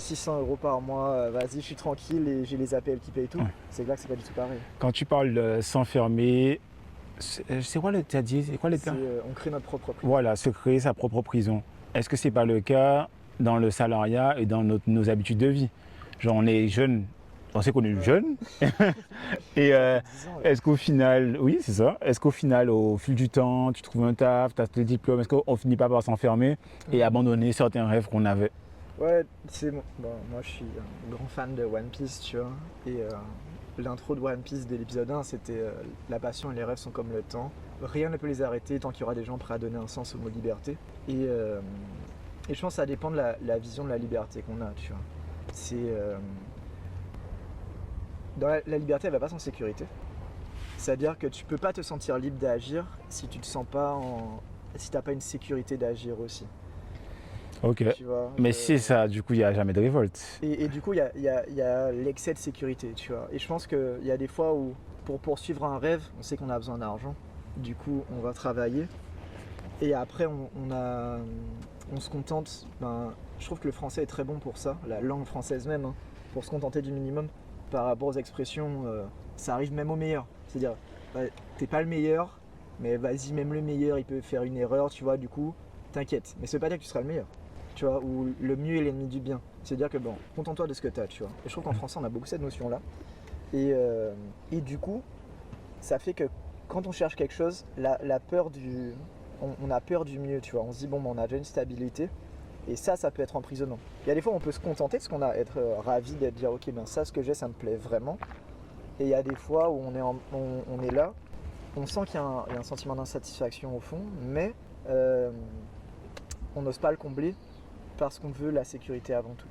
600 euros par mois, vas-y, je suis tranquille et j'ai les APL qui payent tout. Ouais. C'est là que c'est pas du tout pareil. Quand tu parles de s'enfermer, c'est quoi le t'as dit, c'est quoi le C'est, terme? on crée notre propre prix. Voilà, se créer sa propre prison. Est-ce que c'est pas le cas dans le salariat et dans nos habitudes de vie? Genre on est jeune, on sait qu'on est jeune. Et Ça fait 10 ans, là. est-ce qu'au final, oui c'est ça, est-ce qu'au final au fil du temps, tu trouves un taf, tu as le diplôme, est-ce qu'on finit pas par s'enfermer et abandonner certains rêves qu'on avait? Ouais, bon, moi je suis un grand fan de One Piece, tu vois. Et l'intro de One Piece dès l'épisode 1, c'était la passion et les rêves sont comme le temps. Rien ne peut les arrêter tant qu'il y aura des gens prêts à donner un sens au mot liberté. Et je pense que ça dépend de la vision de la liberté qu'on a, tu vois. C'est. Dans la liberté, elle va pas sans sécurité. C'est-à-dire que tu peux pas te sentir libre d'agir si tu te sens pas si t'as pas une sécurité d'agir aussi. Ok. Tu vois, Mais si c'est ça, du coup il n'y a jamais de révolte. Et du coup, il y a l'excès de sécurité, tu vois. Et je pense qu'il y a des fois où, pour poursuivre un rêve, on sait qu'on a besoin d'argent. Du coup, on va travailler. Et après, on se contente. Je trouve que le français est très bon pour ça, la langue française même, hein, pour se contenter du minimum. Par rapport aux expressions, ça arrive même au meilleur. C'est-à-dire, t'es pas le meilleur, mais vas-y, même le meilleur, il peut faire une erreur, tu vois. Du coup, t'inquiète. Mais ça veut pas dire que tu seras le meilleur. Tu vois, ou le mieux est l'ennemi du bien. C'est-à-dire que bon, contente-toi de ce que tu as, tu vois. Et je trouve qu'en français, on a beaucoup cette notion-là. Et du coup, ça fait que quand on cherche quelque chose, la peur on a peur du mieux, tu vois. On se dit, bon, on a déjà une stabilité. Et ça peut être emprisonnant. Il y a des fois où on peut se contenter de ce qu'on a, être ravi d'être dire, ok, ben ça, ce que j'ai, ça me plaît vraiment. Et il y a des fois où on est là, on sent qu'il y a un sentiment d'insatisfaction au fond, mais on n'ose pas le combler parce qu'on veut la sécurité avant tout.